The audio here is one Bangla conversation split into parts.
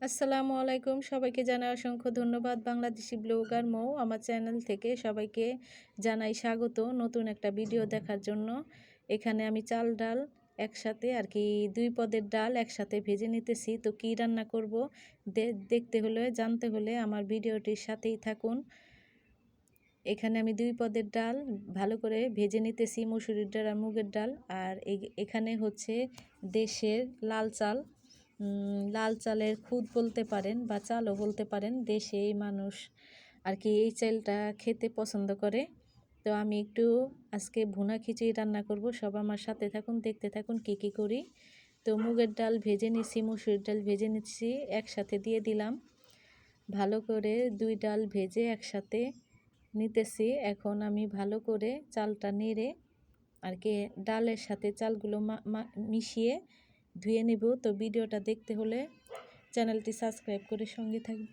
আসসালামু আলাইকুম, সবাইকে জানাই অসংখ্য ধন্যবাদ। বাংলাদেশি ব্লগার মৌ আমার চ্যানেল থেকে সবাইকে জানাই স্বাগত নতুন একটা ভিডিও দেখার জন্য। এখানে আমি চাল ডাল একসাথে দুই পদের ডাল একসাথে ভেজে নিতেছি। তো কি রান্না করব দেখতে হলে জানতে হলে আমার ভিডিওটির সাথেই থাকুন। এখানে আমি দুই পদের ডাল ভালো করে ভেজে নিতেছি, মসুরির ডাল আর মুগের ডাল। আর এখানে হচ্ছে দেশের লাল চাল, লাল চালের খুদ বলতে পারেন বা চালও বলতে পারেন। দেশে এই মানুষ এই চালটা খেতে পছন্দ করে। তো আমি একটু আজকে ভুনা খিচুড়ি রান্না করব, সব আমার সাথে থাকুন, দেখতে থাকুন কি করি। তো মুগের ডাল ভেজে নিচ্ছি, মসুরির ডাল ভেজে নিচ্ছি, একসাথে দিয়ে দিলাম। ভালো করে দুই ডাল ভেজে একসাথে নিতেছি। এখন আমি ভালো করে চালটা নেড়ে ডালের সাথে চালগুলো মিশিয়ে ধুয়ে নেব। তো ভিডিওটা দেখতে হলে চ্যানেলটি সাবস্ক্রাইব করে সঙ্গে থাকবে।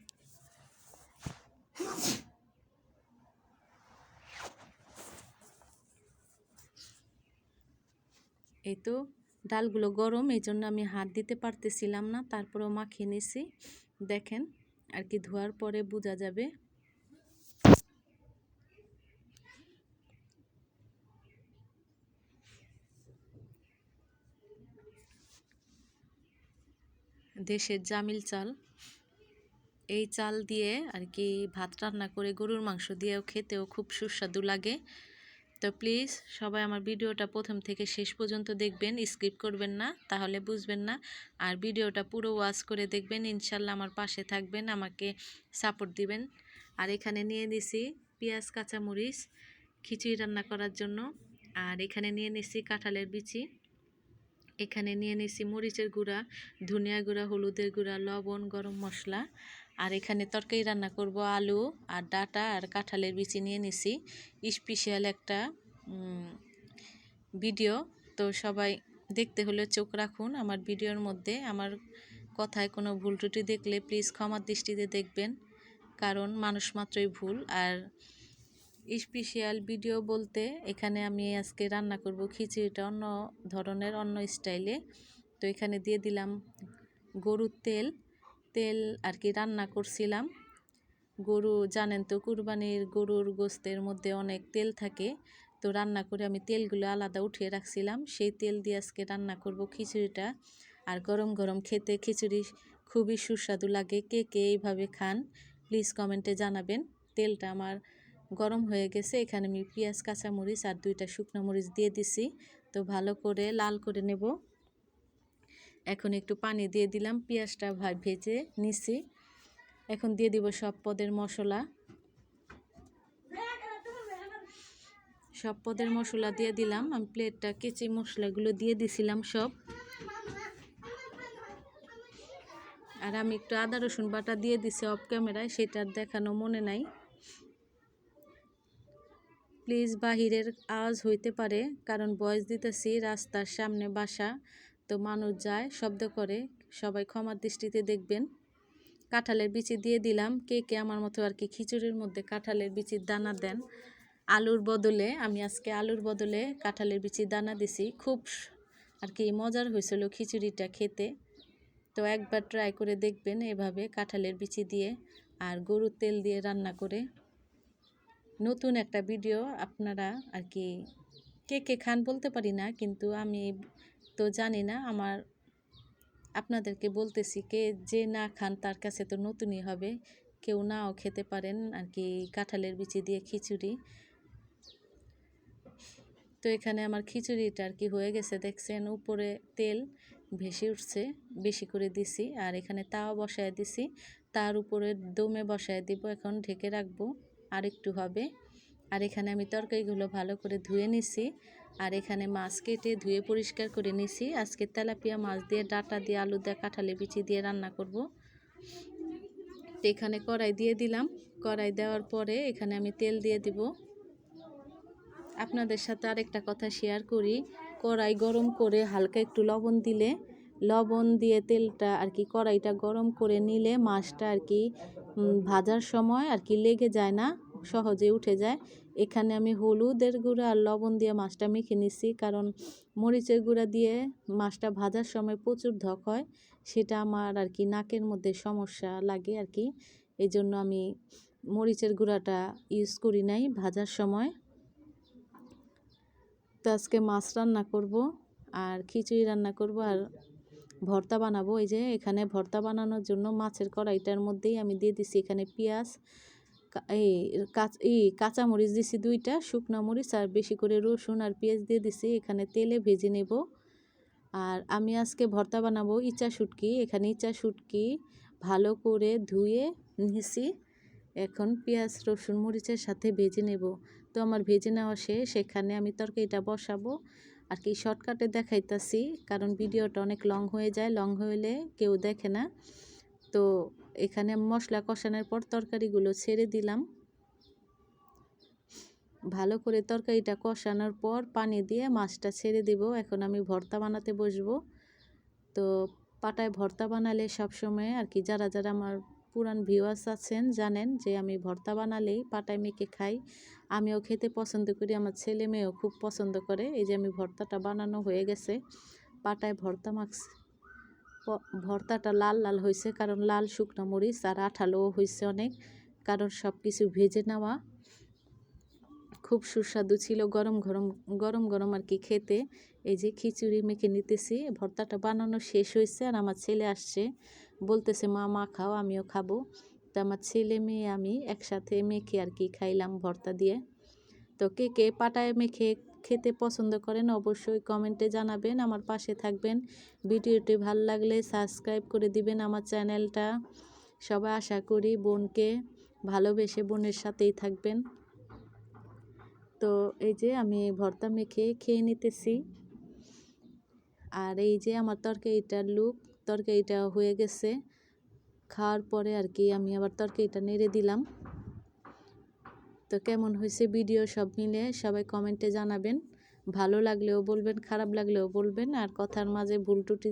এই তো ডালগুলো গরম, এই জন্য আমি হাত দিতে পারতেছিলাম না, তারপরেও মাখিয়ে নিছি। দেখেন ধোয়ার পরে বোঝা যাবে। দেশের জামিল চাল, এই চাল দিয়ে ভাত রান্না করে গরুর মাংস দিয়েও খেতেও খুব সুস্বাদু লাগে। তো প্লিজ সবাই আমার ভিডিওটা প্রথম থেকে শেষ পর্যন্ত দেখবেন, স্কিপ করবেন না, তাহলে বুঝবেন না। আর ভিডিওটা পুরো ওয়াচ করে দেখবেন, ইনশাল্লাহ আমার পাশে থাকবেন, আমাকে সাপোর্ট দিবেন। আর এখানে নিয়ে নিছি পেঁয়াজ কাঁচামরিচ খিচুড়ি রান্না করার জন্য। আর এখানে নিয়ে নিছি কাঁঠালের বিচি, এখানে নিয়ে নিছি মরিচের গুঁড়া, ধনিয়া গুঁড়া, হলুদের গুঁড়া, লবণ, গরম মশলা। আর এখানে তরকারি রান্না করব আলু আর ডাটা আর কাঁঠালের বিচি নিয়ে নিছি। স্পেশাল একটা ভিডিও, তো সবাই দেখতে হলে চোখ রাখুন আমার ভিডিওর মধ্যে। আমার কথায় কোনো ভুল ত্রুটি দেখলে প্লিজ ক্ষমার দৃষ্টিতে দেখবেন, কারণ মানুষ মাত্রই ভুল। আর স্পেশাল ভিডিও বলতে এখানে আমি আজকে রান্না করব খিচুড়িটা অন্য ধরনের, অন্য স্টাইলে। তো এখানে দিয়ে দিলাম গরুর তেল রান্না করছিলাম। গরু জানেন তো, কুরবানির গরুর গোস্তের মধ্যে অনেক তেল থাকে। তো রান্না করে আমি তেলগুলো আলাদা উঠিয়ে রাখছিলাম, সেই তেল দিয়ে আজকে রান্না করব খিচুড়িটা। আর গরম গরম খেতে খিচুড়ি খুবই সুস্বাদু লাগে। কে কে এইভাবে খান প্লিজ কমেন্টে জানাবেন। তেলটা আমার গরম হয়ে গেছে, এখানে আমি পেঁয়াজ কাঁচামরিচ আর দুইটা শুকনো মরিচ দিয়ে দিছি। তো ভালো করে লাল করে নেব। এখন একটু পানি দিয়ে দিলাম, পেঁয়াজটা ভেজে নিছি। এখন দিয়ে দিব সব পদের মশলা, সব পদের মশলা দিয়ে দিলাম। আমি প্লেটটা কেচে মশলাগুলো দিয়ে দিছিলাম সব। আর আমি একটু আদা রসুন বাটা দিয়ে দিছি অফ ক্যামেরায়, সেটা দেখানো মনে নাই। প্লিজ বাহিরের আওয়াজ হইতে পারে, কারণ ভয়েস দিতেছি, রাস্তার সামনে বাসা, তো মানুষ যায়, শব্দ করে, সবাই ক্ষমার দৃষ্টিতে দেখবেন। কাঁঠালের বিচি দিয়ে দিলাম। কে কে আমার মতো খিচুড়ির মধ্যে কাঁঠালের বিচির দানা দেন আলুর বদলে, আমি আজকে আলুর বদলে কাঁঠালের বিচির দানা দিছি। খুব মজার হয়েছিল খিচুড়িটা খেতে। তো একবার ট্রাই করে দেখবেন এভাবে কাঁঠালের বিচি দিয়ে আর গরুর তেল দিয়ে রান্না করে। নতুন একটা ভিডিও, আপনারা কে কে খান বলতে পারি না, কিন্তু আমি তো জানি না, আপনাদেরকে বলতেছি, কে যে না খান তার কাছে তো নতুনই হবে, কেউ নাও খেতে পারেন কাঁঠালের বিচি দিয়ে খিচুড়ি। তো এখানে আমার খিচুড়িটা হয়ে গেছে, দেখছেন উপরে তেল ভেসে উঠছে, বেশি করে দিছি। আর এখানে তাওয়া বসায় দিছি, তার উপরে দমে বসায় দিব, এখন ঢেকে রাখবো, আর একটু হবে। আর এখানে আমি তরকারিগুলো ভালো করে ধুয়ে নিছি। আর এখানে মাছ কেটে ধুয়ে পরিষ্কার করে নিছি। আজকে তেলাপিয়া মাছ দিয়ে, ডাটা দিয়ে, আলু দিয়ে, কাঁঠালের বিচি দিয়ে রান্না করব। তো এখানে কড়াই দিয়ে দিলাম। কড়াই দেওয়ার পরে এখানে আমি তেল দিয়ে দিব। আপনাদের সাথে আরেকটা কথা শেয়ার করি, কড়াই গরম করে হালকা একটু লবণ দিলে, লবণ দিয়ে তেলটা কড়াইটা গরম করে নিলে মাছটা ভাজার সময় লেগে যায় না, সহজে উঠে যায়। এখানে আমি হলুদের গুঁড়া আর লবণ দিয়ে মাছটা মেখে নিছি, কারণ মরিচের গুঁড়া দিয়ে মাছটা ভাজার সময় প্রচুর ধক হয়, সেটা আমার আর কি নাকের মধ্যে সমস্যা লাগে আর কি। এই জন্য আমি মরিচের গুঁড়াটা ইউজ করি নাই ভাজার সময়। তো আজকে মাছ রান্না করব আর খিচুড়ি রান্না করব আর ভর্তা বানাবো। এই যে এখানে ভর্তা বানানোর জন্য মাছের কড়াইটার মধ্যেই আমি দিয়ে দিছি এখানে পেঁয়াজ, কাঁচামরিচ দিছি 2টা, শুকনো মরিচ আর বেশি করে রসুন আর পেঁয়াজ দিয়ে দিছি। এখানে তেলে ভেজে নেব। আর আমি আজকে ভর্তা বানাবো ইচা শুটকি। এখানে ইচা শুটকি ভালো করে ধুয়ে নিয়েছি, এখন পেঁয়াজ রসুন মরিচের সাথে ভেজে নেব। তো আমার ভেজে নেওয়া শেষ, এখানে আমি তরকারিটা বসাবো আর কি শর্টকাটে দেখাইতাছি, কারণ ভিডিওটা অনেক লং হয়ে যায়, লং হইলে কেউ দেখে না। তো এখানে মশলা কষানোর পর তরকারিগুলো ছেড়ে দিলাম। ভালো করে তরকারিটা কষানোর পর পানি দিয়ে মাছটা ছেড়ে দেব। এখন আমি ভর্তা বানাতে বসবো। তো পাটায় ভর্তা বানালে সবসময় আর কি যারা যারা আমার পুরান ভিউয়ার্স আছেন জানেন যে আমি ভর্তা বানালেই পাটায় মেখে খাই। আমিও খেতে পছন্দ করি, আমার ছেলে মেয়েও খুব পছন্দ করে। এই যে আমি ভর্তাটা বানানো হয়ে গেছে, পাটায় ভর্তা মাখছি। ভর্তাটা লাল লাল হয়েছে, কারণ লাল শুকনো মরিচ আর আঠালোও হয়েছে অনেক, কারণ সব কিছু ভেজে নেওয়া। খুব সুস্বাদু ছিল, গরম গরম গরম গরম আর কি খেতে। এই যে খিচুড়ি মেখে নিতেছি, ভর্তাটা বানানো শেষ হয়েছে আর আমার ছেলে আসছে, বলতেছে মা মা খাও, আমিও খাবো। তো আমার ছেলে মেয়ে আমি একসাথে মেখে আর কি খাইলাম ভর্তা দিয়ে। তো কে কে পাটায় মেখে খেতে পছন্দ করেন অবশ্যই কমেন্টে জানাবেন, আমার পাশে থাকবেন। ভিডিওটি ভালো লাগলে সাবস্ক্রাইব করে দিবেন আমার চ্যানেলটা। সবাই আশা করি বোনকে ভালোবেসে বোনের সাথেই থাকবেন। তো এই যে আমি ভর্তা মেখে খেয়ে নিতেছি। আর এই যে আমার তরকারিটার লুক, তরকারিটা হয়ে গেছে। খাওয়ার পরে আর কি আমি আবার তরকারিটা নেড়ে দিলাম। তো কেমন হয়েছে ভিডিও সব মিলে সবাই কমেন্টে জানাবেন। ভালো লাগলেও বলবেন, খারাপ লাগলেও বলবেন, আর কথার মাঝে ভুল ত্রুটি